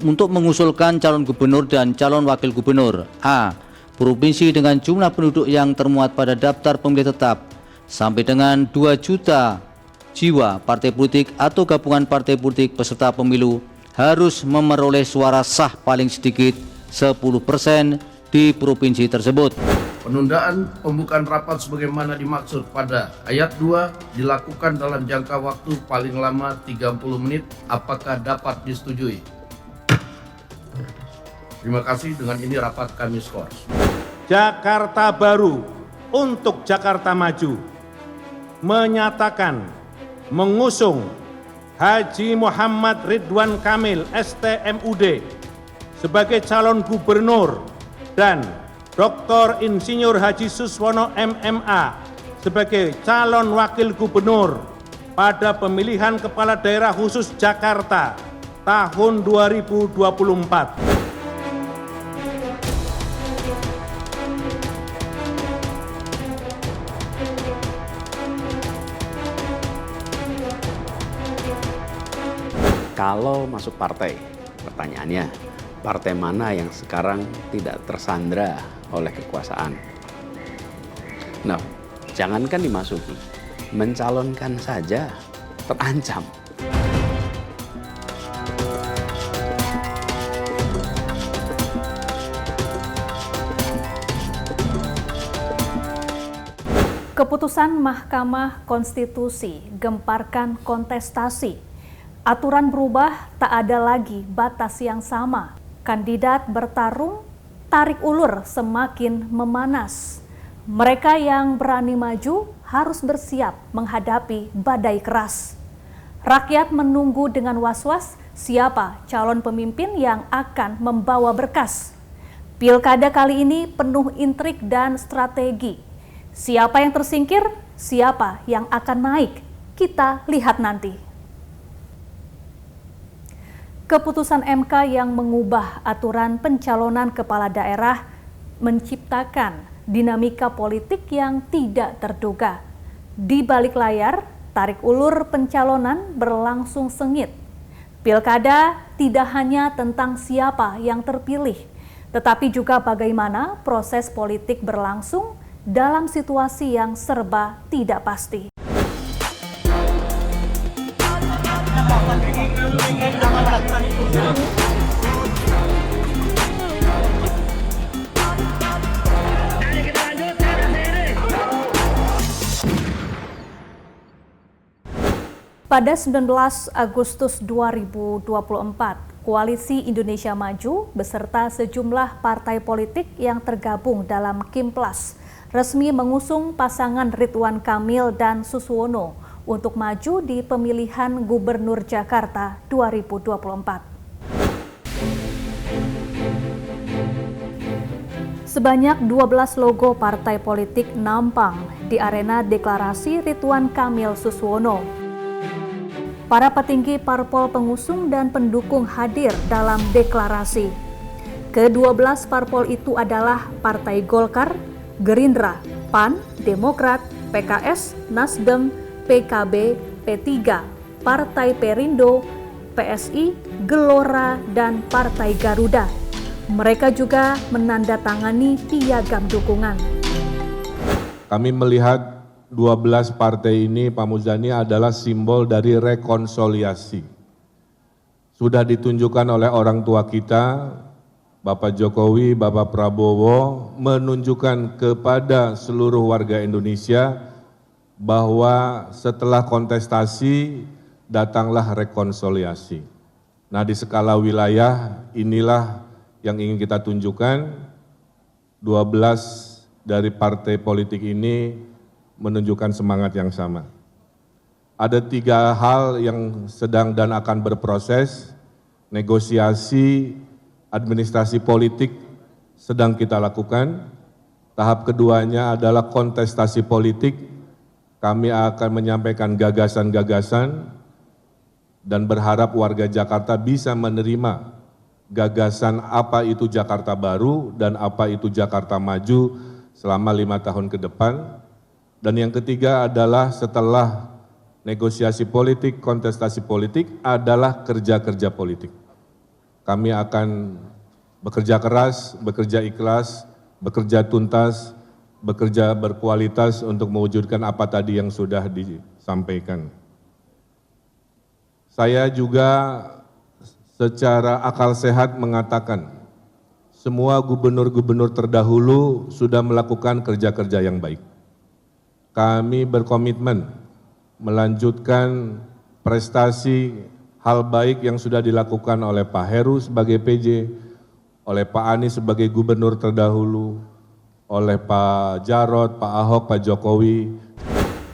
untuk mengusulkan calon gubernur dan calon wakil gubernur. A. Provinsi dengan jumlah penduduk yang termuat pada daftar pemilih tetap sampai dengan 2 juta jiwa. Partai politik atau gabungan partai politik peserta pemilu harus memperoleh suara sah paling sedikit 10% di provinsi tersebut. Penundaan pembukaan rapat sebagaimana dimaksud pada ayat 2 dilakukan dalam jangka waktu paling lama 30 menit. Apakah dapat disetujui? Terima kasih. Dengan ini rapat kami skors. Jakarta Baru untuk Jakarta Maju menyatakan mengusung Haji Muhammad Ridwan Kamil STMUD sebagai calon gubernur dan Dr. Insinyur Haji Suswono MMA sebagai calon wakil gubernur pada pemilihan kepala daerah khusus Jakarta tahun 2024. Kalau masuk partai, pertanyaannya, partai mana yang sekarang tidak tersandra oleh kekuasaan? Nah, jangankan dimasuki, mencalonkan saja terancam. Keputusan Mahkamah Konstitusi gemparkan kontestasi. Aturan berubah, tak ada lagi batas yang sama. Kandidat bertarung, tarik ulur semakin memanas. Mereka yang berani maju harus bersiap menghadapi badai keras. Rakyat menunggu dengan was-was siapa calon pemimpin yang akan membawa berkas. Pilkada kali ini penuh intrik dan strategi. Siapa yang tersingkir, siapa yang akan naik, kita lihat nanti. Keputusan MK yang mengubah aturan pencalonan kepala daerah menciptakan dinamika politik yang tidak terduga. Di balik layar, tarik ulur pencalonan berlangsung sengit. Pilkada tidak hanya tentang siapa yang terpilih, tetapi juga bagaimana proses politik berlangsung dalam situasi yang serba tidak pasti. Pada 19 Agustus 2024, Koalisi Indonesia Maju beserta sejumlah partai politik yang tergabung dalam Kimplas resmi mengusung pasangan Ridwan Kamil dan Suswono untuk maju di pemilihan Gubernur Jakarta 2024. Sebanyak 12 logo partai politik nampang di arena deklarasi Ridwan Kamil Suswono. Para petinggi parpol pengusung dan pendukung hadir dalam deklarasi. Ke-12 parpol itu adalah Partai Golkar, Gerindra, PAN, Demokrat, PKS, Nasdem, PKB, P3, Partai Perindo, PSI, Gelora, dan Partai Garuda. Mereka juga menandatangani piagam dukungan. Kami melihat 12 partai ini, Pak Muzani, adalah simbol dari rekonsiliasi. Sudah ditunjukkan oleh orang tua kita, Bapak Jokowi, Bapak Prabowo, menunjukkan kepada seluruh warga Indonesia bahwa setelah kontestasi datanglah rekonsiliasi. Nah, di skala wilayah inilah yang ingin kita tunjukkan. 12 dari partai politik ini menunjukkan semangat yang sama. Ada 3 hal yang sedang dan akan berproses. Negosiasi, administrasi politik sedang kita lakukan. Tahap keduanya adalah kontestasi politik. Kami akan menyampaikan gagasan-gagasan dan berharap warga Jakarta bisa menerima gagasan apa itu Jakarta Baru dan apa itu Jakarta Maju selama 5 tahun ke depan. Dan yang ketiga adalah setelah negosiasi politik, kontestasi politik adalah kerja-kerja politik. kami akan bekerja keras, bekerja ikhlas, bekerja tuntas, bekerja berkualitas untuk mewujudkan apa tadi yang sudah disampaikan. Saya juga secara akal sehat mengatakan, semua gubernur-gubernur terdahulu sudah melakukan kerja-kerja yang baik. Kami berkomitmen melanjutkan prestasi hal baik yang sudah dilakukan oleh Pak Heru sebagai PJ, oleh Pak Anies sebagai gubernur terdahulu, oleh Pak Jarod, Pak Ahok, Pak Jokowi.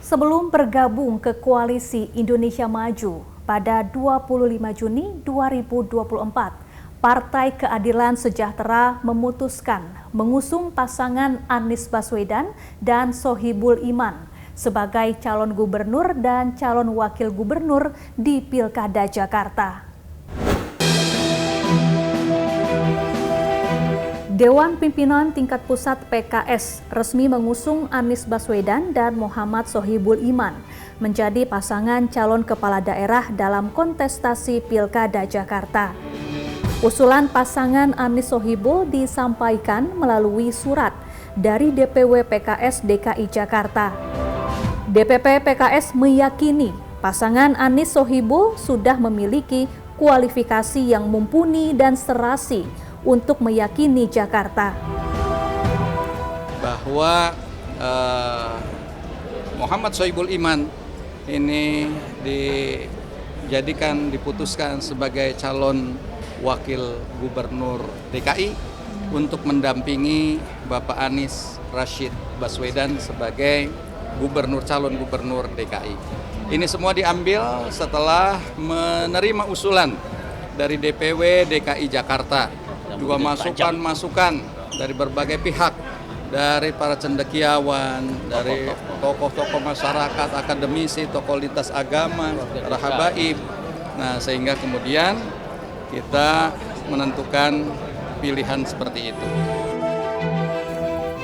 Sebelum bergabung ke Koalisi Indonesia Maju pada 25 Juni 2024, Partai Keadilan Sejahtera memutuskan mengusung pasangan Anies Baswedan dan Sohibul Iman sebagai calon gubernur dan calon wakil gubernur di Pilkada Jakarta. Dewan Pimpinan Tingkat Pusat PKS resmi mengusung Anies Baswedan dan Muhammad Sohibul Iman menjadi pasangan calon kepala daerah dalam kontestasi Pilkada Jakarta. Usulan pasangan Anies Sohibul disampaikan melalui surat dari DPW PKS DKI Jakarta. DPP PKS meyakini pasangan Anies Sohibul sudah memiliki kualifikasi yang mumpuni dan serasi untuk meyakini Jakarta. Bahwa Muhammad Sohibul Iman ini diputuskan sebagai calon wakil gubernur DKI untuk mendampingi Bapak Anies Rashid Baswedan sebagai calon gubernur DKI. Ini semua diambil setelah menerima usulan dari DPW DKI Jakarta, juga masukan-masukan dari berbagai pihak, dari para cendekiawan, dari tokoh-tokoh masyarakat, akademisi, tokoh lintas agama, para habaib. Nah, sehingga kemudian kita menentukan pilihan seperti itu.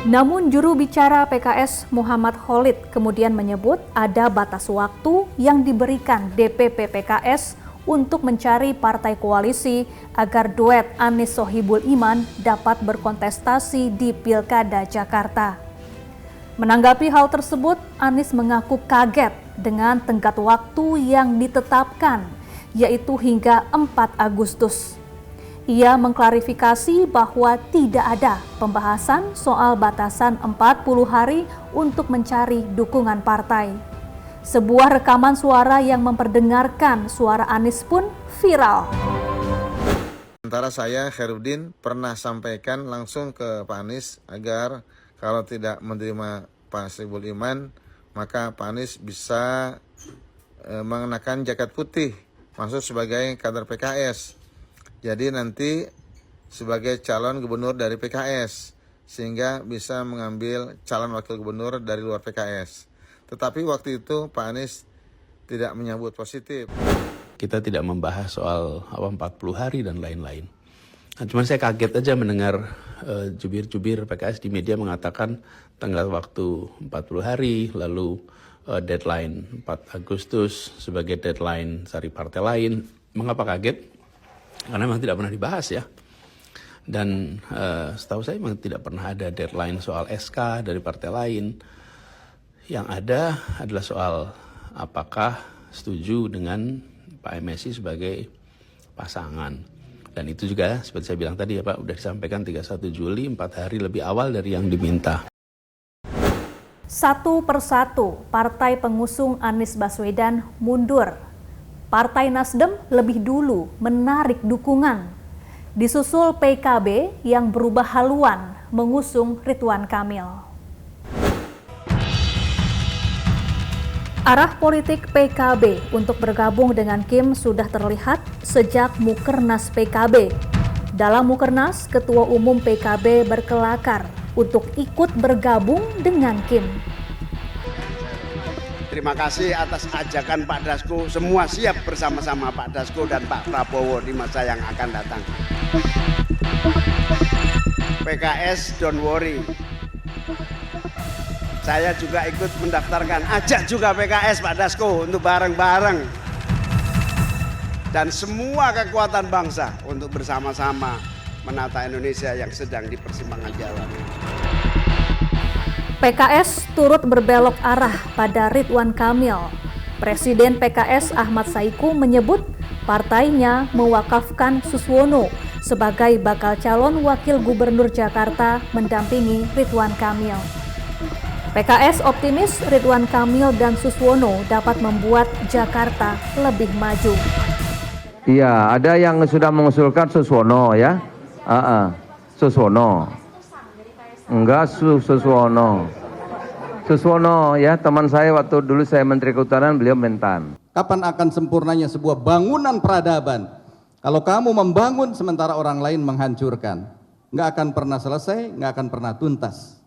Namun juru bicara PKS Muhammad Khalid kemudian menyebut ada batas waktu yang diberikan DPP PKS untuk mencari partai koalisi agar duet Anies Sohibul Iman dapat berkontestasi di Pilkada Jakarta. Menanggapi hal tersebut, Anies mengaku kaget dengan tenggat waktu yang ditetapkan, yaitu hingga 4 Agustus. Ia mengklarifikasi bahwa tidak ada pembahasan soal batasan 40 hari untuk mencari dukungan partai. Sebuah rekaman suara yang memperdengarkan suara Anies pun viral. Sementara saya, Khairuddin, pernah sampaikan langsung ke Pak Anies agar kalau tidak menerima Pak Sohibul Iman, maka Pak Anies bisa mengenakan jaket putih, masuk sebagai kader PKS. Jadi nanti sebagai calon gubernur dari PKS, sehingga bisa mengambil calon wakil gubernur dari luar PKS. Tetapi waktu itu Pak Anies tidak menyambut positif. Kita tidak membahas soal 40 hari dan lain-lain. Nah, cuman saya kaget aja mendengar jubir-jubir PKS di media mengatakan tenggat waktu 40 hari, lalu deadline 4 Agustus sebagai deadline cari partai lain. Mengapa kaget? Karena memang tidak pernah dibahas ya. Dan setahu saya memang tidak pernah ada deadline soal SK dari partai lain. Yang ada adalah soal apakah setuju dengan Pak MSI sebagai pasangan. Dan itu juga seperti saya bilang tadi ya Pak, sudah disampaikan 31 Juli, 4 hari lebih awal dari yang diminta. Satu persatu partai pengusung Anies Baswedan mundur. Partai Nasdem lebih dulu menarik dukungan. Disusul PKB yang berubah haluan mengusung Ridwan Kamil. Arah politik PKB untuk bergabung dengan Kim sudah terlihat sejak Mukernas PKB. Dalam Mukernas, Ketua Umum PKB berkelakar untuk ikut bergabung dengan Kim. Terima kasih atas ajakan Pak Dasko, semua siap bersama-sama Pak Dasko dan Pak Prabowo di masa yang akan datang. PKS don't worry. Saya juga ikut mendaftarkan, ajak juga PKS Pak Dasko untuk bareng-bareng dan semua kekuatan bangsa untuk bersama-sama menata Indonesia yang sedang di persimpangan jalan. PKS turut berbelok arah pada Ridwan Kamil. Presiden PKS Ahmad Saiku menyebut partainya mewakafkan Suswono sebagai bakal calon wakil gubernur Jakarta mendampingi Ridwan Kamil. PKS optimis Ridwan Kamil dan Suswono dapat membuat Jakarta lebih maju. Iya, ada yang sudah mengusulkan Suswono ya. Suswono. Enggak Suswono. Suswono ya, teman saya waktu dulu saya Menteri Kehutanan, beliau Mentan. Kapan akan sempurnanya sebuah bangunan peradaban? Kalau kamu membangun sementara orang lain menghancurkan, nggak akan pernah selesai, nggak akan pernah tuntas.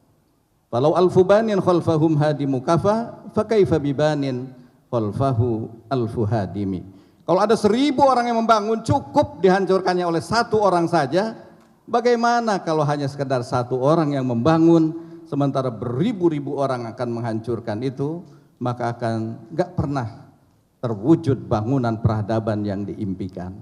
Walau alfu banin khalfahum hadimu kafa, fakaifa bibanin khalfahu alfu hadimi. Kalau ada 1000 orang yang membangun, cukup dihancurkannya oleh 1 orang saja. Bagaimana kalau hanya sekedar 1 orang yang membangun, sementara beribu-ribu orang akan menghancurkan itu, maka akan nggak pernah terwujud bangunan peradaban yang diimpikan.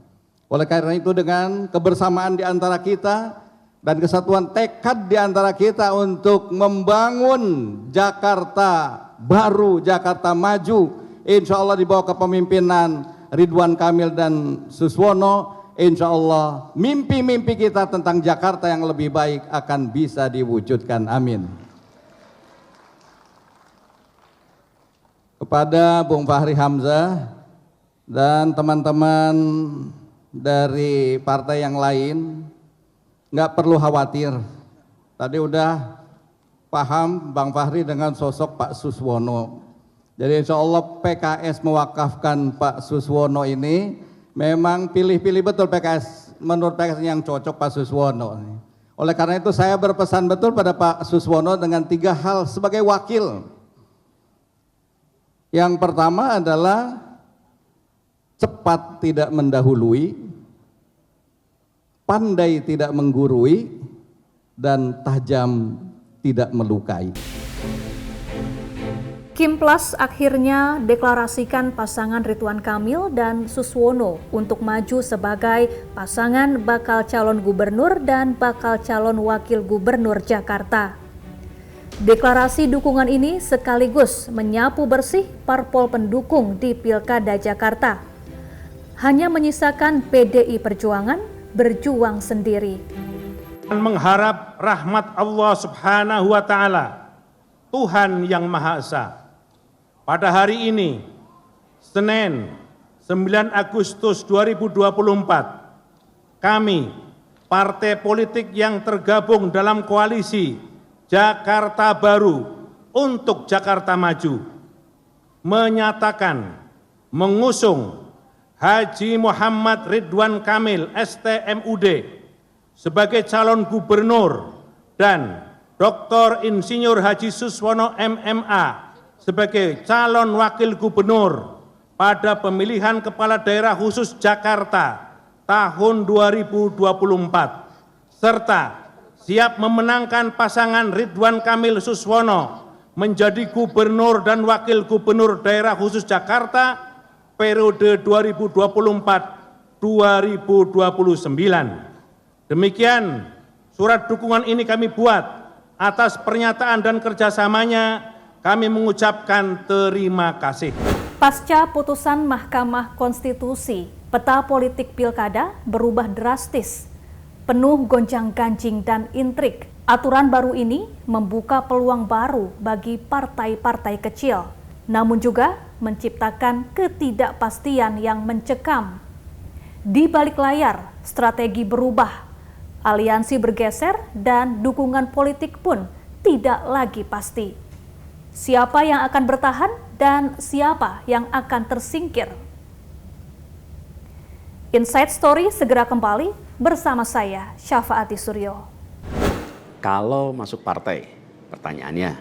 Oleh karena itu, dengan kebersamaan di antara kita dan kesatuan tekad di antara kita untuk membangun Jakarta baru, Jakarta maju, insya Allah di bawah kepemimpinan Ridwan Kamil dan Suswono, insya Allah mimpi-mimpi kita tentang Jakarta yang lebih baik akan bisa diwujudkan. Amin. Kepada Bung Fahri Hamzah dan teman-teman dari partai yang lain, nggak perlu khawatir. Tadi udah paham Bang Fahri dengan sosok Pak Suswono. Jadi insya Allah PKS mewakafkan Pak Suswono ini, memang pilih-pilih betul PKS, menurut PKS yang cocok Pak Suswono. Oleh karena itu saya berpesan betul pada Pak Suswono dengan 3 hal sebagai wakil. Yang pertama adalah cepat tidak mendahului, pandai tidak menggurui, dan tajam tidak melukai. Kimplas akhirnya deklarasikan pasangan Ridwan Kamil dan Suswono untuk maju sebagai pasangan bakal calon gubernur dan bakal calon wakil gubernur Jakarta. Deklarasi dukungan ini sekaligus menyapu bersih parpol pendukung di Pilkada Jakarta. Hanya menyisakan PDI Perjuangan berjuang sendiri. Mengharap rahmat Allah Subhanahu wa Ta'ala, Tuhan yang Maha Esa. Pada hari ini, Senin 9 Agustus 2024, kami, partai politik yang tergabung dalam koalisi Jakarta Baru untuk Jakarta Maju, menyatakan mengusung Haji Muhammad Ridwan Kamil STMUD sebagai calon gubernur dan Dr. Insinyur Haji Suswono MMA sebagai calon wakil gubernur pada pemilihan kepala daerah khusus Jakarta tahun 2024, serta siap memenangkan pasangan Ridwan Kamil Suswono menjadi gubernur dan wakil gubernur daerah khusus Jakarta periode 2024-2029. Demikian surat dukungan ini kami buat. Atas pernyataan dan kerjasamanya kami mengucapkan terima kasih. Pasca putusan Mahkamah Konstitusi, peta politik pilkada berubah drastis. Penuh gonjang-ganjing dan intrik, aturan baru ini membuka peluang baru bagi partai-partai kecil, namun juga menciptakan ketidakpastian yang mencekam. Di balik layar, strategi berubah, aliansi bergeser, dan dukungan politik pun tidak lagi pasti. Siapa yang akan bertahan dan siapa yang akan tersingkir? Inside Story segera kembali bersama saya, Syafaati Suryo. Kalau masuk partai, pertanyaannya,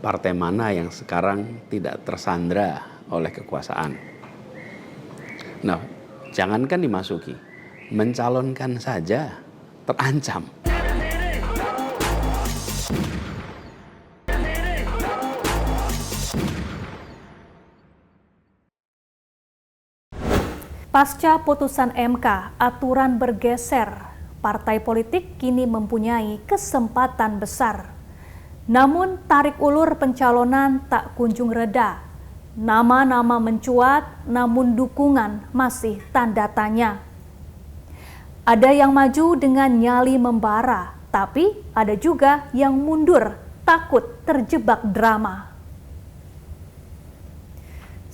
partai mana yang sekarang tidak tersandra oleh kekuasaan? Nah, jangankan dimasuki, mencalonkan saja terancam. Pasca putusan MK, aturan bergeser. Partai politik kini mempunyai kesempatan besar. Namun tarik ulur pencalonan tak kunjung reda. Nama-nama mencuat, namun dukungan masih tanda tanya. Ada yang maju dengan nyali membara, tapi ada juga yang mundur, takut terjebak drama.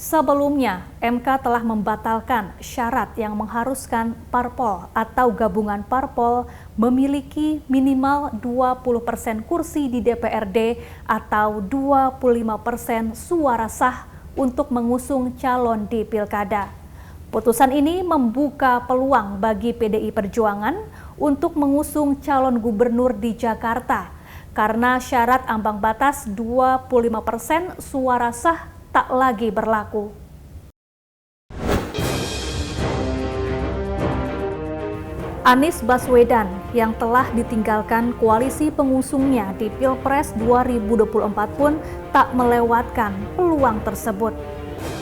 Sebelumnya, MK telah membatalkan syarat yang mengharuskan parpol atau gabungan parpol memiliki minimal 20% kursi di DPRD atau 25% suara sah untuk mengusung calon di pilkada. Putusan ini membuka peluang bagi PDI Perjuangan untuk mengusung calon gubernur di Jakarta karena syarat ambang batas 25% suara sah tak lagi berlaku. Anies Baswedan yang telah ditinggalkan koalisi pengusungnya di Pilpres 2024 pun tak melewatkan peluang tersebut.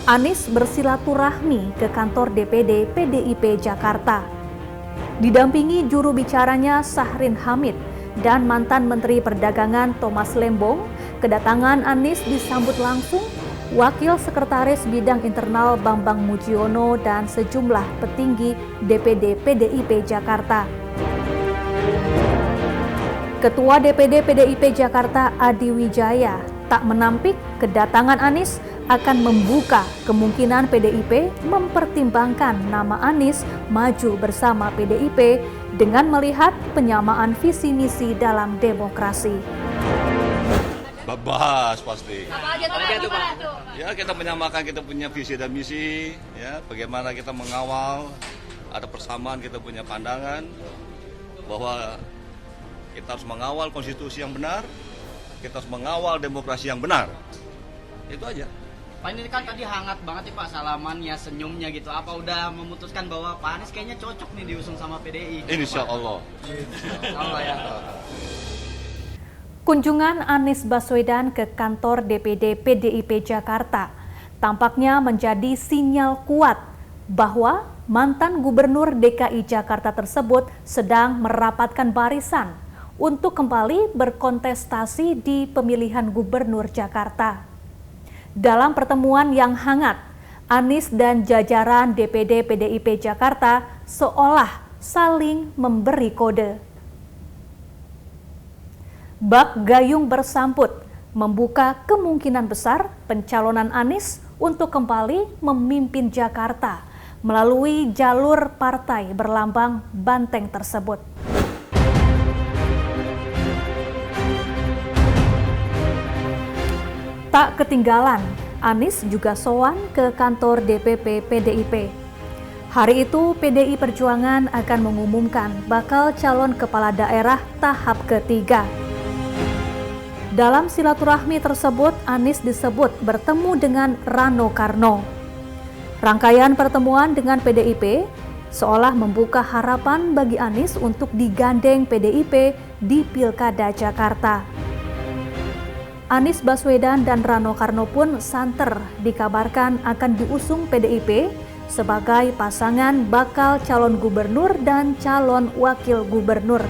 Anies bersilaturahmi ke kantor DPD PDIP Jakarta. Didampingi juru bicaranya Syahrin Hamid dan mantan Menteri Perdagangan Thomas Lembong, kedatangan Anies disambut langsung Wakil Sekretaris Bidang Internal Bambang Mujiono dan sejumlah petinggi DPD PDIP Jakarta. Ketua DPD PDIP Jakarta Adi Wijaya tak menampik kedatangan Anies akan membuka kemungkinan PDIP mempertimbangkan nama Anies maju bersama PDIP dengan melihat penyamaan visi misi dalam demokrasi. Bahas pasti. Apa aja tuh, Pak? Ya, kita menyamakan kita punya visi dan misi, ya, bagaimana kita mengawal, ada persamaan, kita punya pandangan bahwa kita harus mengawal konstitusi yang benar, kita harus mengawal demokrasi yang benar. Itu aja. Pak, ini kan tadi hangat banget nih Pak salamannya, senyumnya gitu. Apa udah memutuskan bahwa Pak Anies kayaknya cocok nih diusung sama PDI? Insya Allah. Insya Allah ya. Kunjungan Anies Baswedan ke kantor DPD PDIP Jakarta tampaknya menjadi sinyal kuat bahwa mantan Gubernur DKI Jakarta tersebut sedang merapatkan barisan untuk kembali berkontestasi di pemilihan Gubernur Jakarta. Dalam pertemuan yang hangat, Anies dan jajaran DPD PDIP Jakarta seolah saling memberi kode. Bak gayung bersamput membuka kemungkinan besar pencalonan Anies untuk kembali memimpin Jakarta melalui jalur partai berlambang banteng tersebut. Tak ketinggalan, Anies juga sowan ke kantor DPP PDIP. Hari itu PDI Perjuangan akan mengumumkan bakal calon kepala daerah tahap ketiga. Dalam silaturahmi tersebut, Anies disebut bertemu dengan Rano Karno. Rangkaian pertemuan dengan PDIP seolah membuka harapan bagi Anies untuk digandeng PDIP di Pilkada Jakarta. Anies Baswedan dan Rano Karno pun santer dikabarkan akan diusung PDIP sebagai pasangan bakal calon gubernur dan calon wakil gubernur.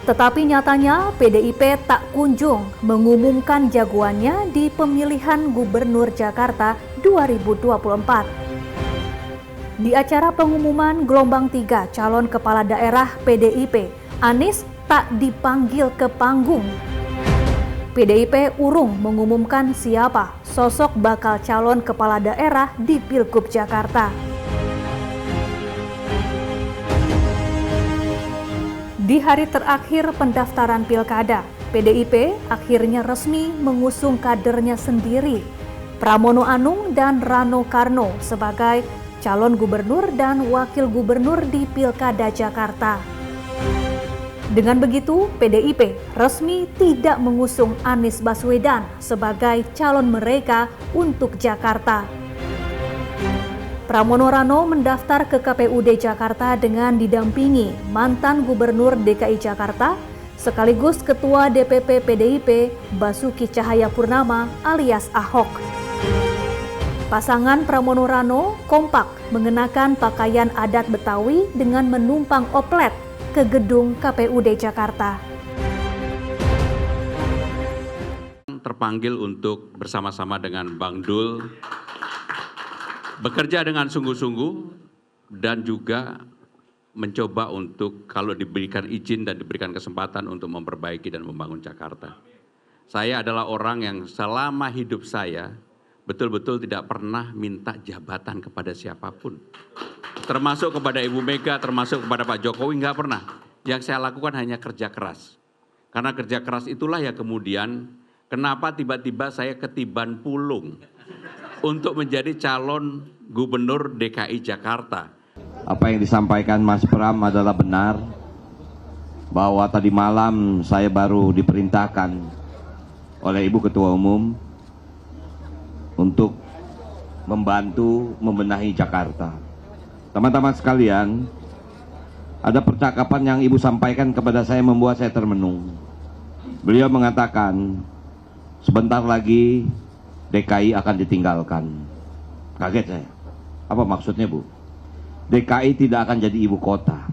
Tetapi nyatanya PDIP tak kunjung mengumumkan jagoannya di pemilihan Gubernur Jakarta 2024. Di acara pengumuman gelombang 3 calon kepala daerah PDIP, Anies tak dipanggil ke panggung. PDIP urung mengumumkan siapa sosok bakal calon kepala daerah di Pilgub Jakarta. Di hari terakhir pendaftaran pilkada, PDIP akhirnya resmi mengusung kadernya sendiri, Pramono Anung dan Rano Karno sebagai calon gubernur dan wakil gubernur di Pilkada Jakarta. Dengan begitu, PDIP resmi tidak mengusung Anies Baswedan sebagai calon mereka untuk Jakarta. Pramono Rano mendaftar ke KPUD Jakarta dengan didampingi mantan Gubernur DKI Jakarta sekaligus Ketua DPP PDIP Basuki Cahayapurnama alias Ahok. Pasangan Pramono Rano kompak mengenakan pakaian adat Betawi dengan menumpang oplet ke gedung KPUD Jakarta. Terpanggil untuk bersama-sama dengan Bang Dul bekerja dengan sungguh-sungguh dan juga mencoba untuk kalau diberikan izin dan diberikan kesempatan untuk memperbaiki dan membangun Jakarta. Saya adalah orang yang selama hidup saya betul-betul tidak pernah minta jabatan kepada siapapun. Termasuk kepada Ibu Mega, termasuk kepada Pak Jokowi, nggak pernah. Yang saya lakukan hanya kerja keras. Karena kerja keras itulah ya kemudian kenapa tiba-tiba saya ketiban pulung untuk menjadi calon gubernur DKI Jakarta. Apa yang disampaikan Mas Pram adalah benar, bahwa tadi malam saya baru diperintahkan oleh Ibu Ketua Umum untuk membantu membenahi Jakarta. Teman-teman sekalian, ada percakapan yang Ibu sampaikan kepada saya membuat saya termenung. Beliau mengatakan, sebentar lagi DKI akan ditinggalkan. Kaget saya. Apa maksudnya, Bu? DKI tidak akan jadi ibu kota.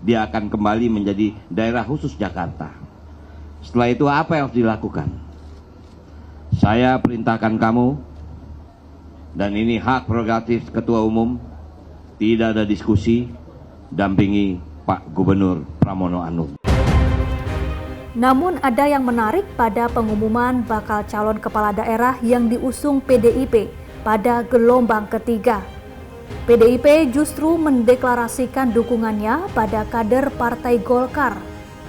Dia akan kembali menjadi daerah khusus Jakarta. Setelah itu apa yang harus dilakukan? Saya perintahkan kamu, dan ini hak prerogatif Ketua Umum, tidak ada diskusi, dampingi Pak Gubernur Pramono Anung. Namun ada yang menarik pada pengumuman bakal calon kepala daerah yang diusung PDIP pada gelombang ketiga. PDIP justru mendeklarasikan dukungannya pada kader Partai Golkar,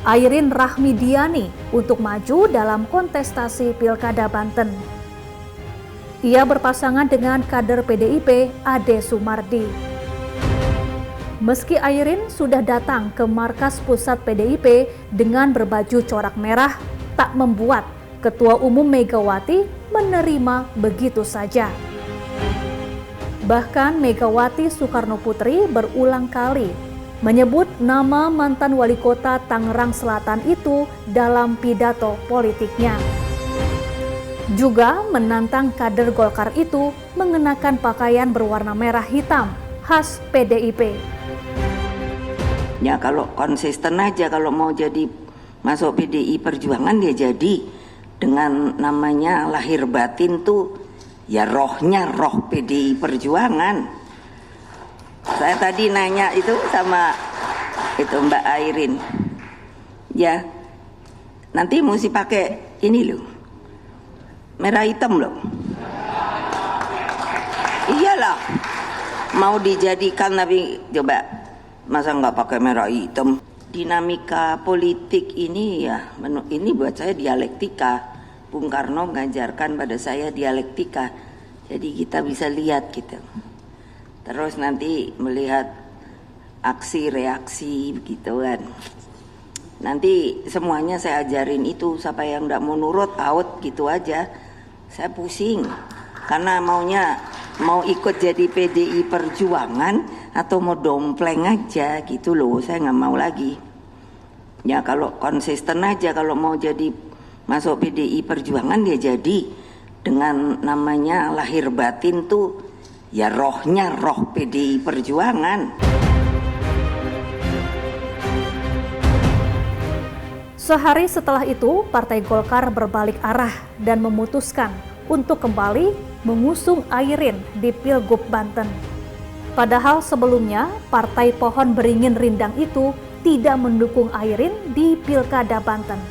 Airin Rahmidiani, untuk maju dalam kontestasi Pilkada Banten. Ia berpasangan dengan kader PDIP Ade Sumardi. Meski Airin sudah datang ke markas pusat PDIP dengan berbaju corak merah, tak membuat Ketua Umum Megawati menerima begitu saja. Bahkan Megawati Soekarnoputri berulang kali menyebut nama mantan wali kota Tangerang Selatan itu dalam pidato politiknya. Juga menantang kader Golkar itu mengenakan pakaian berwarna merah hitam khas PDIP. Ya kalau konsisten aja, kalau mau jadi masuk PDI Perjuangan dia jadi dengan namanya lahir batin tuh ya rohnya roh PDI Perjuangan. Saya tadi nanya itu sama itu Mbak Airin, ya nanti mesti pakai ini loh, merah hitam loh. Iyalah mau dijadikan, tapi coba masa nggak pakai merah hitam. Dinamika politik ini ya, ini buat saya dialektika. Bung Karno mengajarkan pada saya dialektika, jadi kita bisa lihat gitu. Terus nanti melihat aksi reaksi begitu kan. Nanti semuanya saya ajarin itu, siapa yang nggak mau nurut out gitu aja. Saya pusing karena mau ikut jadi PDI Perjuangan atau mau dompleng aja gitu loh. Saya nggak mau lagi. Ya kalau konsisten aja, kalau mau jadi masuk PDI Perjuangan dia jadi dengan namanya lahir batin tuh ya rohnya roh PDI Perjuangan. Sehari setelah itu, Partai Golkar berbalik arah dan memutuskan untuk kembali mengusung Airin di Pilgub Banten. Padahal sebelumnya, Partai Pohon Beringin Rindang itu tidak mendukung Airin di Pilkada Banten.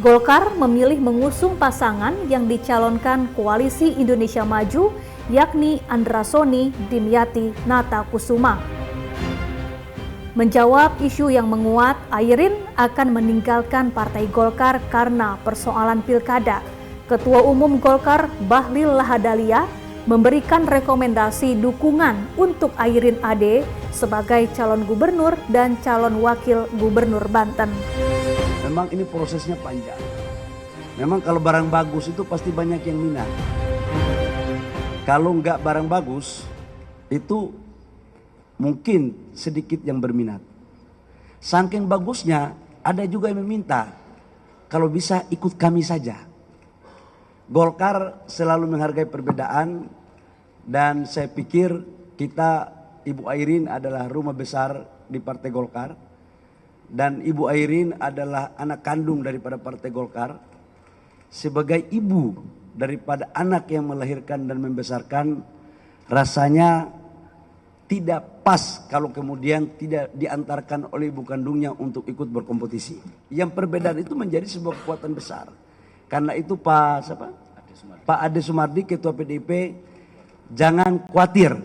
Golkar memilih mengusung pasangan yang dicalonkan Koalisi Indonesia Maju, yakni Andra Soni Dimyati Natakusuma. Menjawab isu yang menguat, Airin akan meninggalkan Partai Golkar karena persoalan pilkada. Ketua Umum Golkar Bahlil Lahadalia memberikan rekomendasi dukungan untuk Airin Ade sebagai calon gubernur dan calon wakil gubernur Banten. Memang ini prosesnya panjang. Memang kalau barang bagus itu pasti banyak yang minat. Kalau nggak barang bagus, itu mungkin sedikit yang berminat. Saking bagusnya, ada juga yang meminta, kalau bisa ikut kami saja. Golkar selalu menghargai perbedaan, Dan saya pikir kita, Ibu Airin adalah rumah besar di Partai Golkar. Dan Ibu Airin adalah anak kandung daripada Partai Golkar. Sebagai ibu daripada anak yang melahirkan dan membesarkan, rasanya tidak pas kalau kemudian tidak diantarkan oleh ibu kandungnya untuk ikut berkompetisi. Yang perbedaan itu menjadi sebuah kekuatan besar. Karena itu Pak Ade Sumardi, Ketua PDIP, jangan khawatir.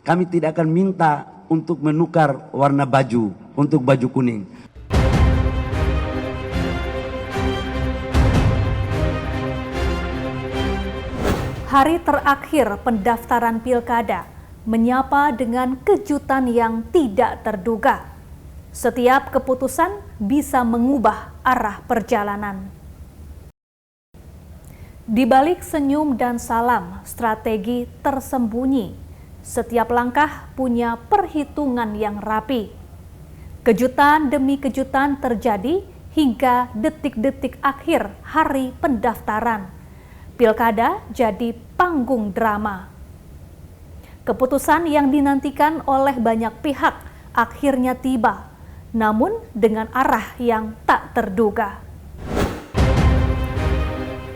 Kami tidak akan minta untuk menukar warna baju untuk baju kuning. Hari terakhir pendaftaran pilkada menyapa dengan kejutan yang tidak terduga. Setiap keputusan bisa mengubah arah perjalanan. Di balik senyum dan salam, strategi tersembunyi. Setiap langkah punya perhitungan yang rapi. Kejutan demi kejutan terjadi hingga detik-detik akhir hari pendaftaran. Pilkada jadi panggung drama. Keputusan yang dinantikan oleh banyak pihak akhirnya tiba, namun dengan arah yang tak terduga.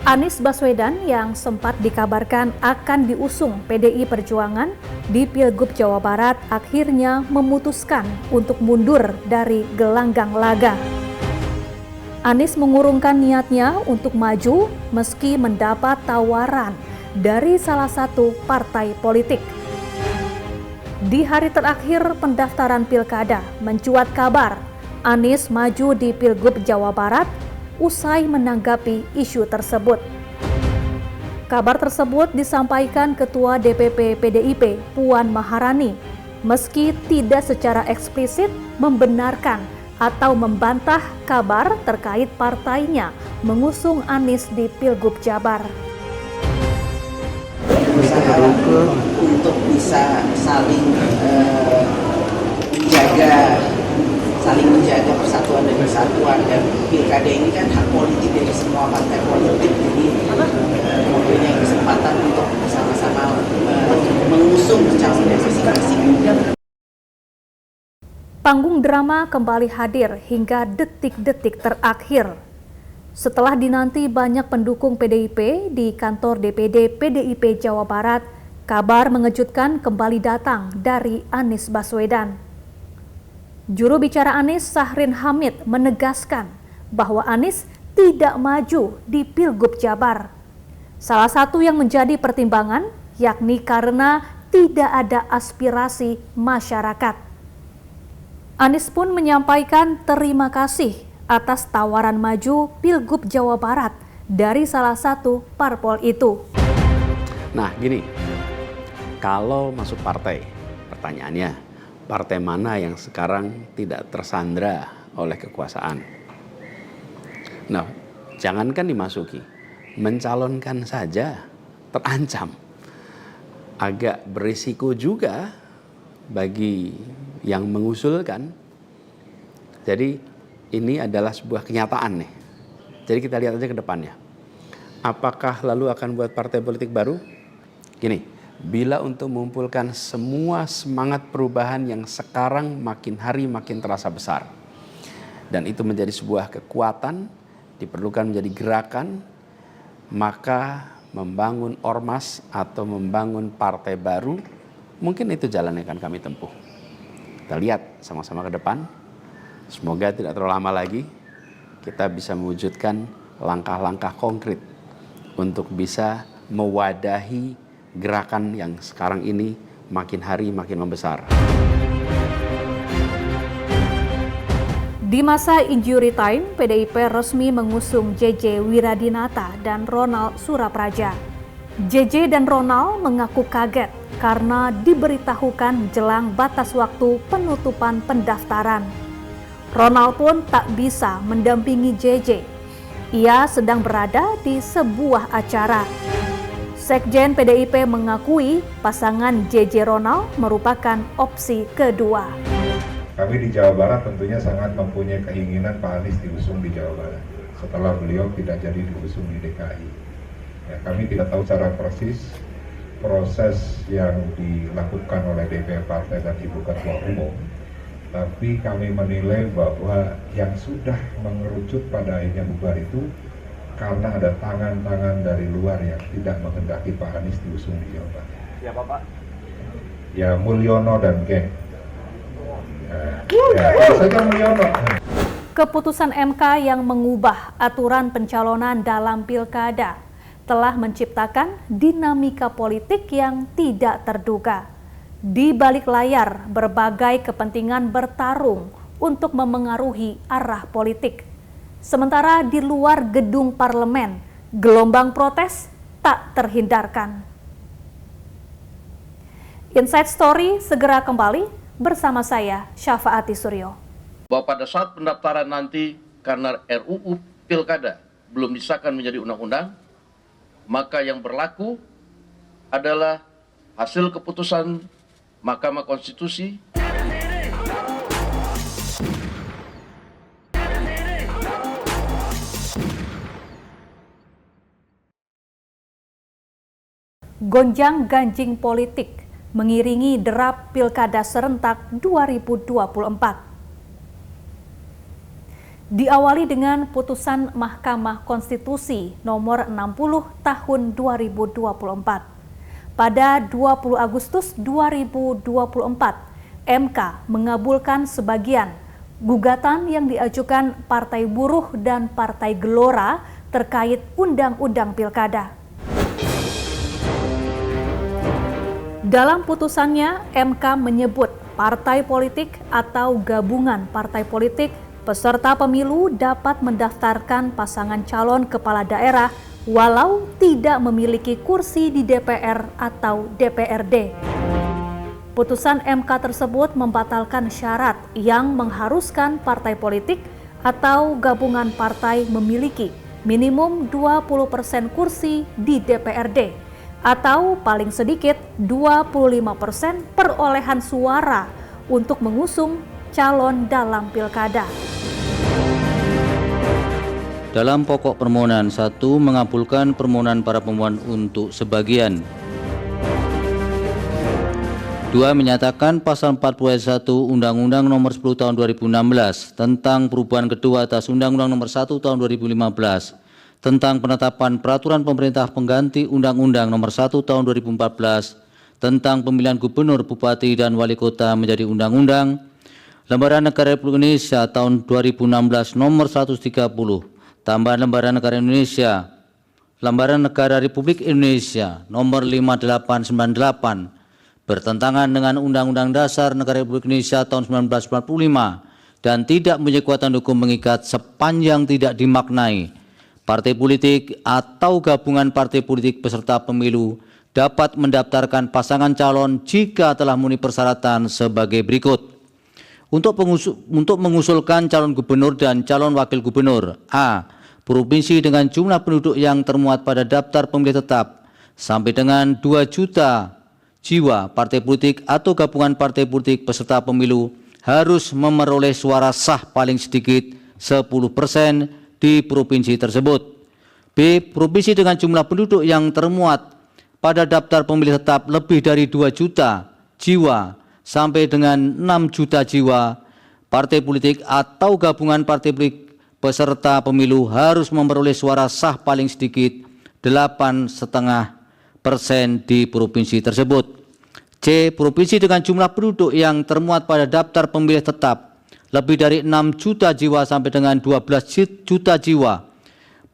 Anies Baswedan yang sempat dikabarkan akan diusung PDI Perjuangan di Pilgub Jawa Barat akhirnya memutuskan untuk mundur dari gelanggang laga. Anies mengurungkan niatnya untuk maju meski mendapat tawaran dari salah satu partai politik. Di hari terakhir pendaftaran pilkada, mencuat kabar Anies maju di Pilgub Jawa Barat usai menanggapi isu tersebut. Kabar tersebut disampaikan Ketua DPP PDIP Puan Maharani, meski tidak secara eksplisit membenarkan atau membantah kabar terkait partainya mengusung Anies di Pilgub Jabar. Berusaha untuk bisa saling menjaga persatuan dan kesatuan, dan pilkada ini kan hak politik dari semua partai politik, jadi mempunyai kesempatan untuk sama-sama mengusung calon masing-masing. Panggung drama kembali hadir hingga detik-detik terakhir. Setelah dinanti banyak pendukung PDIP di kantor DPD PDIP Jawa Barat, kabar mengejutkan kembali datang dari Anies Baswedan. Juru bicara Anies, Sahrin Hamid, menegaskan bahwa Anies tidak maju di Pilgub Jabar. Salah satu yang menjadi pertimbangan yakni karena tidak ada aspirasi masyarakat. Anies pun menyampaikan terima kasih atas tawaran maju Pilgub Jawa Barat dari salah satu parpol itu. Nah gini, kalau masuk partai, pertanyaannya, partai mana yang sekarang tidak tersandra oleh kekuasaan? Nah, jangankan dimasuki, mencalonkan saja terancam. Agak berisiko juga bagi yang mengusulkan. Jadi ini adalah sebuah kenyataan nih. Jadi kita lihat aja ke depannya. Apakah lalu akan buat partai politik baru? Gini. Bila untuk mengumpulkan semua semangat perubahan yang sekarang makin hari makin terasa besar. Dan itu menjadi sebuah kekuatan, diperlukan menjadi gerakan, maka membangun ormas atau membangun partai baru, mungkin itu jalan yang akan kami tempuh. Kita lihat sama-sama ke depan, semoga tidak terlalu lama lagi, kita bisa mewujudkan langkah-langkah konkret untuk bisa mewadahi gerakan yang sekarang ini makin hari makin membesar. Di masa injury time, PDIP resmi mengusung JJ Wiradinata dan Ronald Surapraja. JJ dan Ronald mengaku kaget karena diberitahukan jelang batas waktu penutupan pendaftaran. Ronald pun tak bisa mendampingi JJ. Ia sedang berada di sebuah acara. Sekjen PDIP mengakui pasangan JJ Ronald merupakan opsi kedua. Kami di Jawa Barat tentunya sangat mempunyai keinginan Pak Anies diusung di Jawa Barat setelah beliau tidak jadi diusung di DKI. Ya, kami tidak tahu secara persis proses yang dilakukan oleh DPR Partai dan Ibu Ketua Umum, tapi kami menilai bahwa yang sudah mengerucut pada akhirnya bubar itu karena ada tangan-tangan dari luar yang tidak menghendaki Pak Anies diusung di Jawa Barat. Siapa Pak? Ya Mulyono dan geng. Ya saja Mulyono. Keputusan MK yang mengubah aturan pencalonan dalam pilkada telah menciptakan dinamika politik yang tidak terduga. Di balik layar, berbagai kepentingan bertarung untuk memengaruhi arah politik. Sementara di luar gedung parlemen, gelombang protes tak terhindarkan. Inside Story segera kembali bersama saya, Syafaati Suryo. Bahwa pada saat pendaftaran nanti karena RUU Pilkada belum disahkan menjadi undang-undang, maka yang berlaku adalah hasil keputusan Mahkamah Konstitusi gonjang-ganjing politik mengiringi derap Pilkada serentak 2024. Diawali dengan putusan Mahkamah Konstitusi nomor 60 tahun 2024. Pada 20 Agustus 2024, MK mengabulkan sebagian gugatan yang diajukan Partai Buruh dan Partai Gelora terkait Undang-Undang Pilkada. Dalam putusannya, MK menyebut partai politik atau gabungan partai politik peserta pemilu dapat mendaftarkan pasangan calon kepala daerah walau tidak memiliki kursi di DPR atau DPRD. Putusan MK tersebut membatalkan syarat yang mengharuskan partai politik atau gabungan partai memiliki minimum 20% kursi di DPRD atau paling sedikit 25% perolehan suara untuk mengusung calon dalam pilkada. Dalam pokok permohonan 1 mengabulkan permohonan para pemohon untuk sebagian. 2 menyatakan pasal 40 ayat 1 Undang-Undang Nomor 10 Tahun 2016 tentang perubahan kedua atas Undang-Undang Nomor 1 Tahun 2015 tentang penetapan peraturan pemerintah pengganti Undang-Undang Nomor 1 Tahun 2014 tentang pemilihan gubernur, bupati, dan wali kota menjadi undang-undang. Lembaran Negara Republik Indonesia tahun 2016 Nomor 130, tambahan Lembaran Negara Indonesia, Lembaran Negara Republik Indonesia Nomor 5898 bertentangan dengan Undang-Undang Dasar Negara Republik Indonesia tahun 1945 dan tidak mempunyai kekuatan hukum mengikat sepanjang tidak dimaknai. Partai politik atau gabungan partai politik peserta pemilu dapat mendaftarkan pasangan calon jika telah memenuhi persyaratan sebagai berikut. Untuk mengusulkan calon gubernur dan calon wakil gubernur, A. Provinsi dengan jumlah penduduk yang termuat pada daftar pemilih tetap sampai dengan 2 juta jiwa, partai politik atau gabungan partai politik peserta pemilu harus memperoleh suara sah paling sedikit 10% di provinsi tersebut. B. Provinsi dengan jumlah penduduk yang termuat pada daftar pemilih tetap lebih dari 2 juta jiwa sampai dengan 6 juta jiwa, partai politik atau gabungan partai politik peserta pemilu harus memperoleh suara sah paling sedikit 8,5% di provinsi tersebut. C. Provinsi dengan jumlah penduduk yang termuat pada daftar pemilih tetap lebih dari 6 juta jiwa sampai dengan 12 juta jiwa,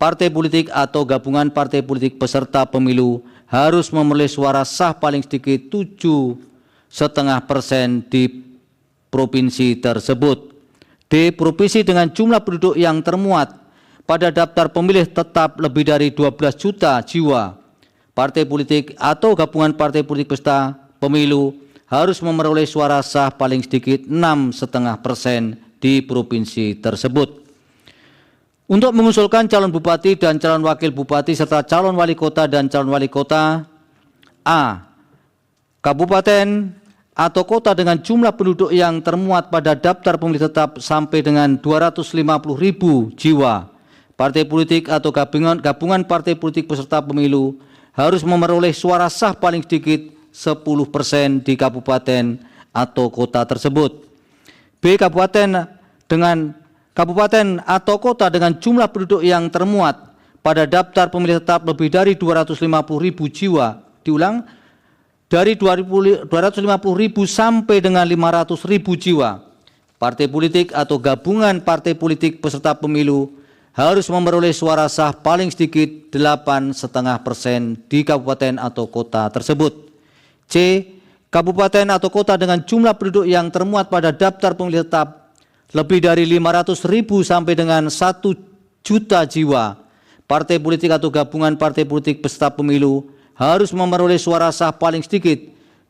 partai politik atau gabungan partai politik peserta pemilu harus memperoleh suara sah paling sedikit 7,5% di provinsi tersebut. D. Provinsi dengan jumlah penduduk yang termuat pada daftar pemilih tetap lebih dari 12 juta jiwa, partai politik atau gabungan partai politik peserta pemilu harus memperoleh suara sah paling sedikit 6,5% di provinsi tersebut. Untuk mengusulkan calon bupati dan calon wakil bupati serta calon wali kota dan calon wali kota, A. Kabupaten atau kota dengan jumlah penduduk yang termuat pada daftar pemilih tetap sampai dengan 250.000 jiwa, partai politik atau gabungan partai politik peserta pemilu harus memperoleh suara sah paling sedikit 10% di kabupaten atau kota tersebut. B. Kabupaten atau kota dengan jumlah penduduk yang termuat pada daftar pemilih tetap lebih dari 250.000 jiwa. Diulang, dari 250.000 sampai dengan 500.000 jiwa. Partai politik atau gabungan partai politik peserta pemilu harus memperoleh suara sah paling sedikit 8,5% di kabupaten atau kota tersebut. C. Kabupaten atau kota dengan jumlah penduduk yang termuat pada daftar pemilih tetap lebih dari 500.000 sampai dengan 1 juta jiwa. Partai politik atau gabungan partai politik peserta pemilu harus memperoleh suara sah paling sedikit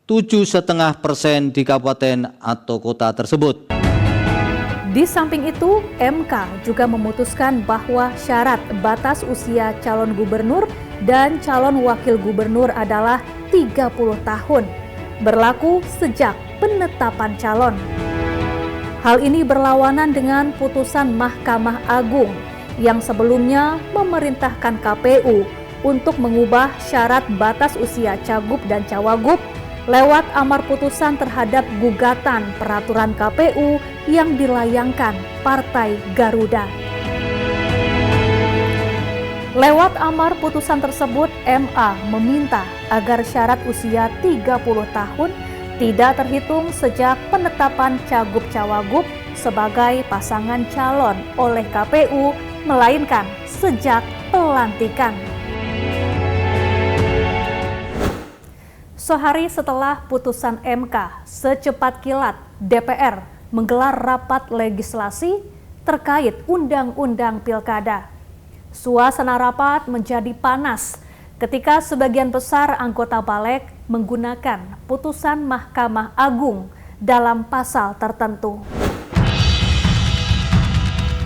7,5% di kabupaten atau kota tersebut. Di samping itu, MK juga memutuskan bahwa syarat batas usia calon gubernur dan calon wakil gubernur adalah 30 tahun, berlaku sejak penetapan calon. Hal ini berlawanan dengan putusan Mahkamah Agung yang sebelumnya memerintahkan KPU untuk mengubah syarat batas usia cagup dan cawagup lewat amar putusan terhadap gugatan peraturan KPU yang dilayangkan Partai Garuda. Lewat amar putusan tersebut, MA meminta agar syarat usia 30 tahun tidak terhitung sejak penetapan cagup-cawagup sebagai pasangan calon oleh KPU, melainkan sejak pelantikan. Sehari setelah putusan MK, secepat kilat DPR menggelar rapat legislasi terkait Undang-Undang Pilkada. Suasana rapat menjadi panas ketika sebagian besar anggota Balik menggunakan putusan Mahkamah Agung dalam pasal tertentu.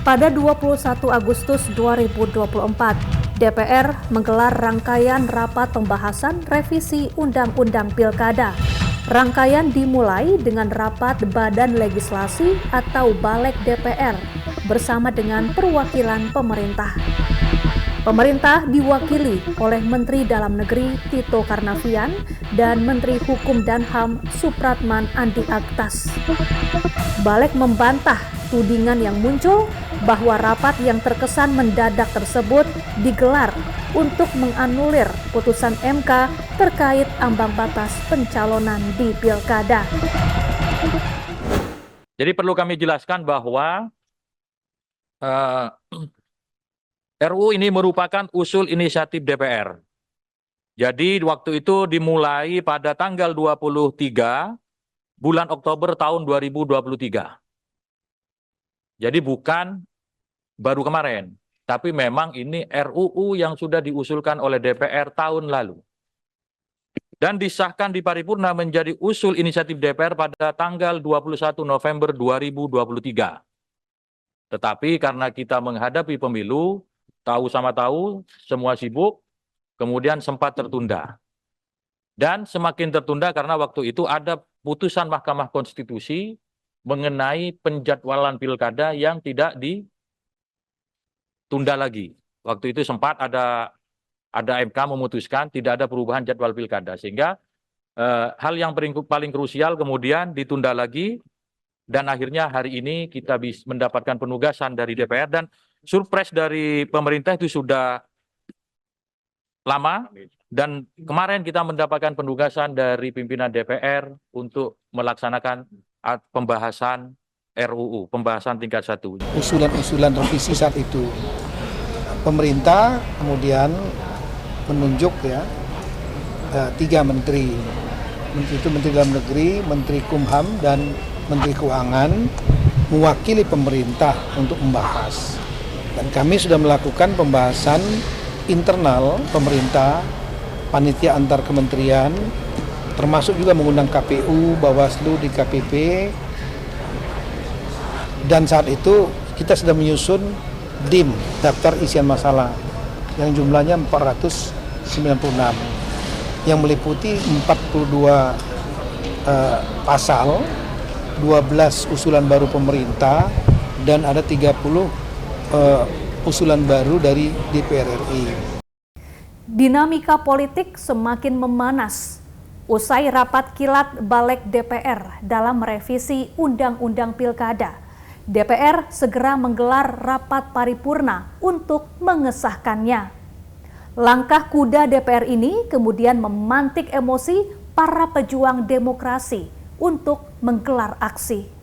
Pada 21 Agustus 2024, DPR menggelar rangkaian rapat pembahasan revisi Undang-Undang Pilkada. Rangkaian dimulai dengan rapat Badan Legislasi atau Balek DPR bersama dengan perwakilan pemerintah. Pemerintah diwakili oleh Menteri Dalam Negeri Tito Karnavian dan Menteri Hukum dan HAM Supratman Andi Aktas. Balek membantah tudingan yang muncul bahwa rapat yang terkesan mendadak tersebut digelar untuk menganulir putusan MK terkait ambang batas pencalonan di Pilkada. Jadi perlu kami jelaskan bahwa RUU ini merupakan usul inisiatif DPR. Jadi waktu itu dimulai pada tanggal 23 bulan Oktober tahun 2023. Jadi bukan baru kemarin, tapi memang ini RUU yang sudah diusulkan oleh DPR tahun lalu. Dan disahkan di paripurna menjadi usul inisiatif DPR pada tanggal 21 November 2023. Tetapi karena kita menghadapi pemilu, tahu sama tahu, semua sibuk, kemudian sempat tertunda. Dan semakin tertunda karena waktu itu ada putusan Mahkamah Konstitusi mengenai penjadwalan pilkada yang tidak ditunda lagi. Waktu itu sempat ada MK memutuskan tidak ada perubahan jadwal pilkada. Sehingga hal yang paling krusial kemudian ditunda lagi, dan akhirnya hari ini kita bisa mendapatkan penugasan dari DPR, dan surprise dari pemerintah itu sudah lama, dan kemarin kita mendapatkan penugasan dari pimpinan DPR untuk melaksanakan pembahasan RUU, pembahasan tingkat 1. Usulan-usulan revisi saat itu, pemerintah kemudian menunjuk 3 menteri. Menteri itu Menteri Dalam Negeri, Menteri Kumham, dan Menteri Keuangan mewakili pemerintah untuk membahas. Dan kami sudah melakukan pembahasan internal pemerintah, panitia antar kementerian, termasuk juga mengundang KPU, Bawaslu, DKPP, dan saat itu kita sudah menyusun DIM, daftar isian masalah, yang jumlahnya 496, yang meliputi 42 pasal, 12 usulan baru pemerintah, dan ada 30 usulan baru dari DPR RI. Dinamika politik semakin memanas. Usai rapat kilat Balik DPR dalam merevisi Undang-Undang Pilkada, DPR segera menggelar rapat paripurna untuk mengesahkannya. Langkah kuda DPR ini kemudian memantik emosi para pejuang demokrasi untuk menggelar aksi.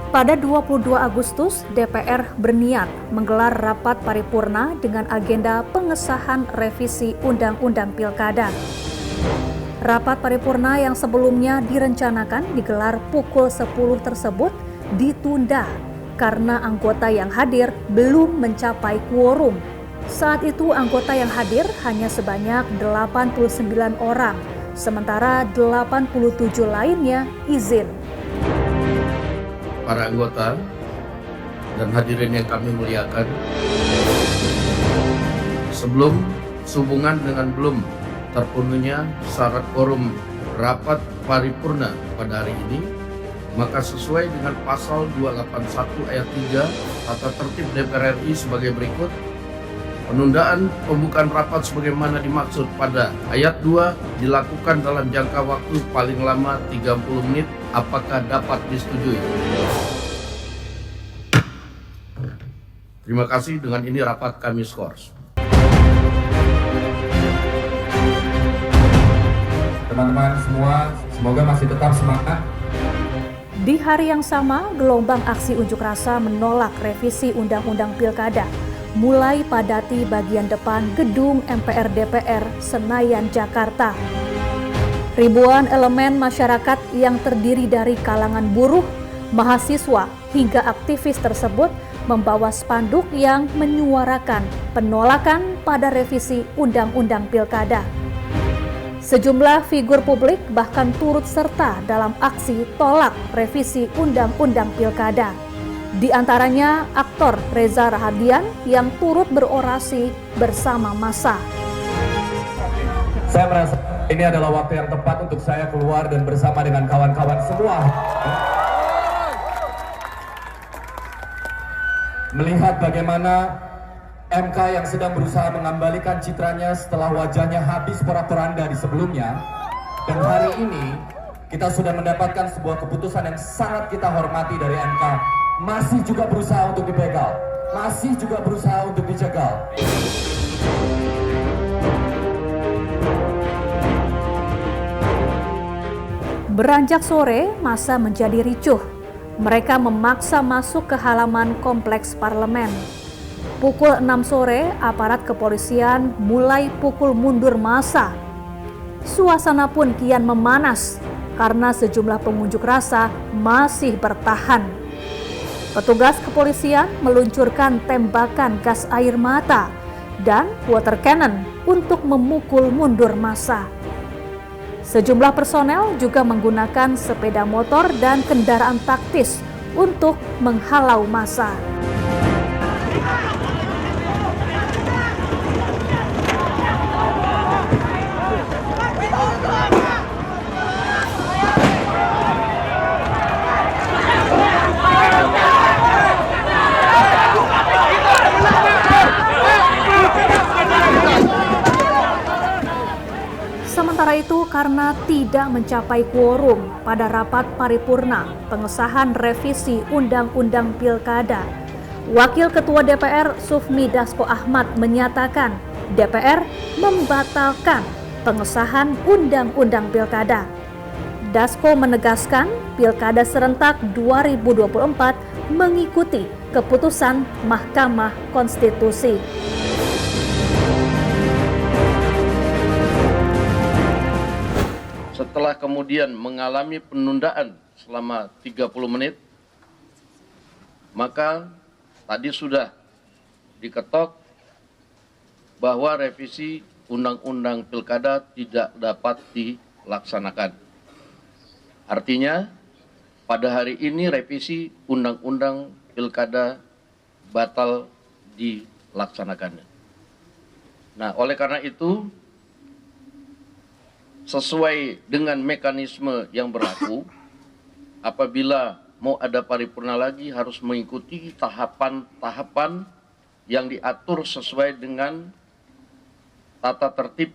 Pada 22 Agustus, DPR berniat menggelar rapat paripurna dengan agenda pengesahan revisi Undang-Undang Pilkada. Rapat paripurna yang sebelumnya direncanakan digelar pukul 10 tersebut ditunda karena anggota yang hadir belum mencapai quorum. Saat itu anggota yang hadir hanya sebanyak 89 orang, sementara 87 lainnya izin. Para anggota dan hadirin yang kami muliakan, sehubungan dengan belum terpenuhnya syarat quorum rapat paripurna pada hari ini, maka sesuai dengan pasal 281 ayat 3 Tata Tertib DPR RI sebagai berikut: penundaan pembukaan rapat sebagaimana dimaksud pada ayat 2 dilakukan dalam jangka waktu paling lama 30 menit. Apakah dapat disetujui? Terima kasih. Dengan ini rapat kami skors. Teman-teman semua, semoga masih tetap semangat. Di hari yang sama, gelombang aksi unjuk rasa menolak revisi Undang-Undang Pilkada mulai padati bagian depan gedung MPR DPR Senayan, Jakarta. Ribuan elemen masyarakat yang terdiri dari kalangan buruh, mahasiswa, hingga aktivis tersebut membawa spanduk yang menyuarakan penolakan pada revisi Undang-Undang Pilkada. Sejumlah figur publik bahkan turut serta dalam aksi tolak revisi Undang-Undang Pilkada. Di antaranya aktor Reza Rahadian yang turut berorasi bersama massa. Saya merasa ini adalah waktu yang tepat untuk saya keluar dan bersama dengan kawan-kawan semua melihat bagaimana MK yang sedang berusaha mengembalikan citranya setelah wajahnya habis porak-poranda di sebelumnya. Dan hari ini kita sudah mendapatkan sebuah keputusan yang sangat kita hormati dari MK. Masih juga berusaha untuk dibegal, masih juga berusaha untuk dicegal. Beranjak sore, massa menjadi ricuh. Mereka memaksa masuk ke halaman kompleks parlemen. Pukul 6 sore, aparat kepolisian mulai pukul mundur massa. Suasana pun kian memanas karena sejumlah pengunjuk rasa masih bertahan. Petugas kepolisian meluncurkan tembakan gas air mata dan water cannon untuk memukul mundur massa. Sejumlah personel juga menggunakan sepeda motor dan kendaraan taktis untuk menghalau massa. Sementara itu, karena tidak mencapai quorum pada rapat paripurna pengesahan revisi Undang-Undang Pilkada, Wakil Ketua DPR Sufmi Dasko Ahmad menyatakan DPR membatalkan pengesahan Undang-Undang Pilkada. Dasko menegaskan Pilkada serentak 2024 mengikuti keputusan Mahkamah Konstitusi. Setelah kemudian mengalami penundaan selama 30 menit, maka tadi sudah diketok bahwa revisi Undang-Undang Pilkada tidak dapat dilaksanakan. Artinya, pada hari ini revisi Undang-Undang Pilkada batal dilaksanakannya. Nah, oleh karena itu, sesuai dengan mekanisme yang berlaku, apabila mau ada paripurna lagi harus mengikuti tahapan-tahapan yang diatur sesuai dengan tata tertib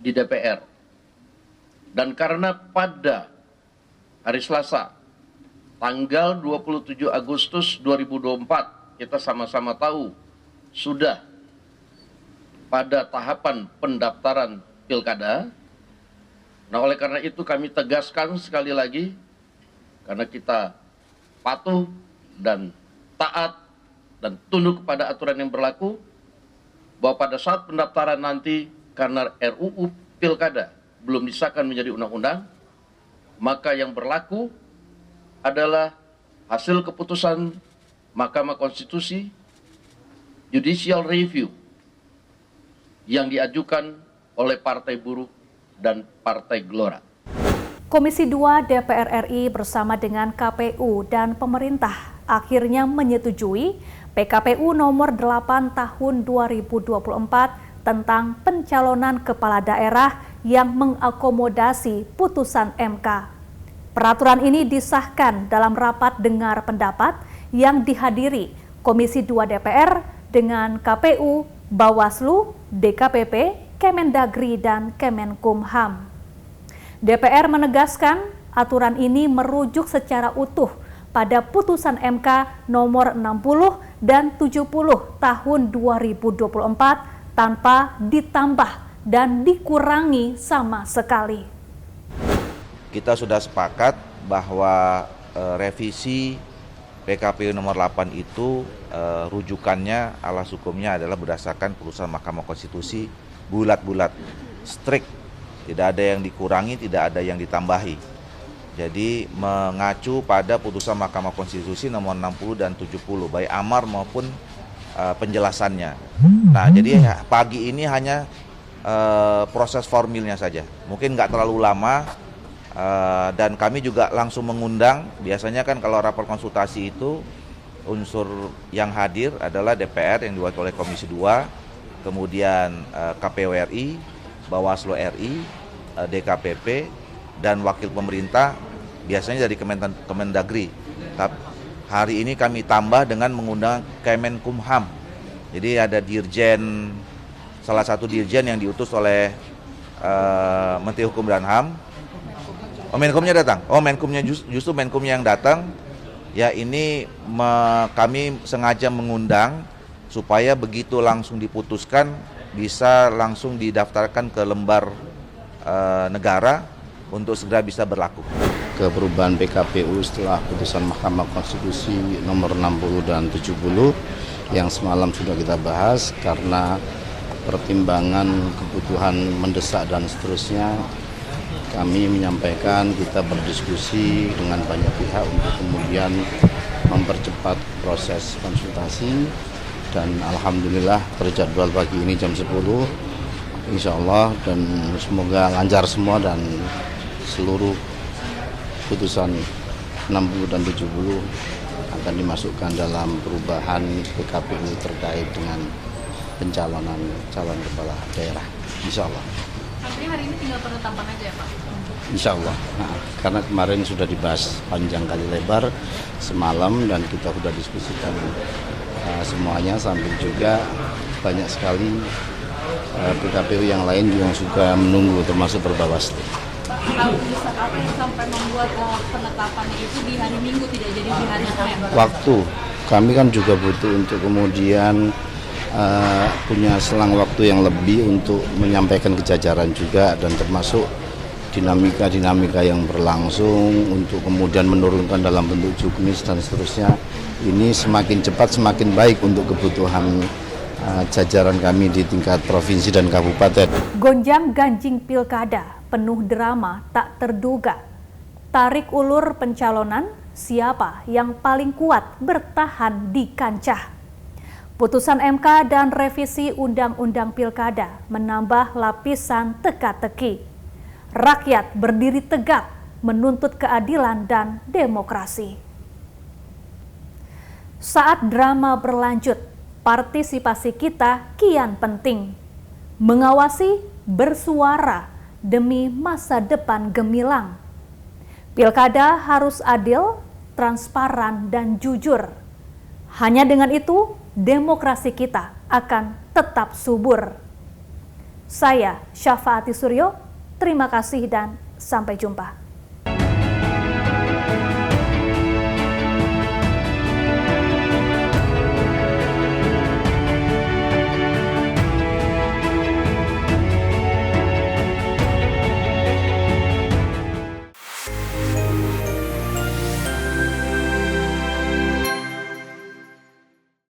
di DPR. Dan karena pada hari Selasa, tanggal 27 Agustus 2024, kita sama-sama tahu sudah pada tahapan pendaftaran pilkada. Nah, oleh karena itu kami tegaskan sekali lagi, karena kita patuh dan taat dan tunduk kepada aturan yang berlaku, bahwa pada saat pendaftaran nanti karena RUU Pilkada belum disahkan menjadi undang-undang, maka yang berlaku adalah hasil keputusan Mahkamah Konstitusi Judicial Review yang diajukan oleh Partai Buruh dan Partai Gelora. Komisi 2 DPR RI bersama dengan KPU dan pemerintah akhirnya menyetujui PKPU nomor 8 tahun 2024 tentang pencalonan kepala daerah yang mengakomodasi putusan MK. Peraturan ini disahkan dalam rapat dengar pendapat yang dihadiri Komisi 2 DPR dengan KPU, Bawaslu, DKPP, Kemendagri, dan Kemenkumham. DPR menegaskan aturan ini merujuk secara utuh pada putusan MK nomor 60 dan 70 tahun 2024 tanpa ditambah dan dikurangi sama sekali. Kita sudah sepakat bahwa revisi PKPU nomor 8 itu rujukannya, alas hukumnya adalah berdasarkan putusan Mahkamah Konstitusi, bulat-bulat, strict, tidak ada yang dikurangi, tidak ada yang ditambahi. Jadi mengacu pada putusan Mahkamah Konstitusi nomor 60 dan 70, baik amar maupun penjelasannya. Nah, jadi pagi ini hanya proses formilnya saja. Mungkin nggak terlalu lama, dan kami juga langsung mengundang. Biasanya kan kalau rapat konsultasi itu unsur yang hadir adalah DPR yang diwakili oleh Komisi 2, kemudian KPU RI, Bawaslu RI, DKPP, dan wakil pemerintah biasanya dari Kemendagri. Hari ini kami tambah dengan mengundang Kemenkumham. Jadi ada dirjen, salah satu dirjen yang diutus oleh Menteri Hukum dan HAM. Oh, Menkumnya datang. Oh, Menkumnya justru Menkumnya yang datang. Ya, ini kami sengaja mengundang supaya begitu langsung diputuskan bisa langsung didaftarkan ke lembar negara untuk segera bisa berlaku. Perubahan PKPU setelah putusan Mahkamah Konstitusi nomor 60 dan 70 yang semalam sudah kita bahas, karena pertimbangan kebutuhan mendesak dan seterusnya, kami menyampaikan kita berdiskusi dengan banyak pihak untuk kemudian mempercepat proses konsultasi, dan alhamdulillah terjadwal pagi ini jam 10 insya Allah, dan semoga lancar semua dan seluruh putusan 60 dan 70 akan dimasukkan dalam perubahan PKPU terkait dengan pencalonan calon kepala daerah, insya Allah. Artinya hari ini tinggal penetapan aja ya Pak? Insya Allah, karena kemarin sudah dibahas panjang kali lebar semalam dan kita sudah diskusikan semuanya, sambil juga banyak sekali PKPU yang lain yang juga menunggu, termasuk Perbawaslu. Kalau bisa apa yang sampai membuat penetapannya itu di hari Minggu tidak jadi di hari Senin? Waktu, kami kan juga butuh untuk kemudian punya selang waktu yang lebih untuk menyampaikan ke jajaran juga, dan termasuk dinamika-dinamika yang berlangsung untuk kemudian menurunkan dalam bentuk juknis dan seterusnya. Ini semakin cepat semakin baik untuk kebutuhan jajaran kami di tingkat provinsi dan kabupaten. Gonjang ganjing pilkada, penuh drama tak terduga. Tarik ulur pencalonan, siapa yang paling kuat bertahan di kancah. Putusan MK dan revisi Undang-Undang Pilkada menambah lapisan teka-teki. Rakyat berdiri tegak menuntut keadilan dan demokrasi. Saat drama berlanjut, partisipasi kita kian penting. Mengawasi, bersuara demi masa depan gemilang. Pilkada harus adil, transparan, dan jujur. Hanya dengan itu, demokrasi kita akan tetap subur. Saya Syafaati Suryo, terima kasih dan sampai jumpa.